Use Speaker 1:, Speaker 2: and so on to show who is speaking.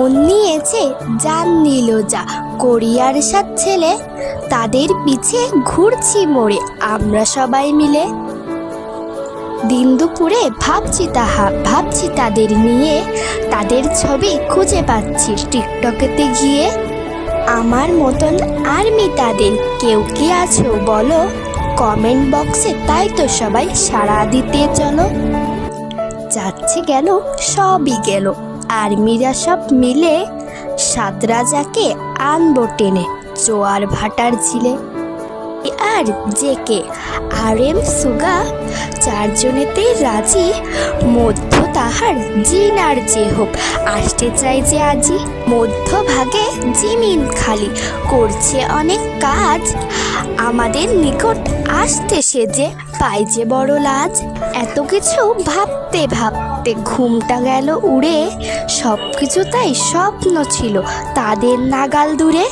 Speaker 1: মন নিয়েছে জান নিল যা কোরিয়ার সাত ছেলে, তাদের পিছে ঘুরছি মোড়ে আমরা সবাই মিলে। দিন দুপুরে ভাবছি তাদের নিয়ে, তাদের ছবি খুঁজে পাচ্ছি টিকটকেতে গিয়ে। আমার মতন আর্মি তাদের কেউ কি আছো বলো, কমেন্ট বক্সে তাই তো সবাই সাড়া দিতে চলো। যাচ্ছে গেল সবই গেল, আর্মিরা সব মিলে, সাত রাজাকে আনবো টেনে জোয়ার ভাটার ঝিলে। আর জেকে আর এম সুগা চারজনেতেই রাজি, মধ্য তাহার জিন আর যে হোক আসতে চাই যে আজি। মধ্যভাগে জিমিন খালি করছে অনেক কাজ, আমাদের নিকট আসতে সে যে পাই যে বড় লাজ। এত কিছু ভাবতে ভাবতে ঘুমটা গেল উড়ে, সব কিছু তাই স্বপ্ন ছিল তাদের নাগাল দূরে।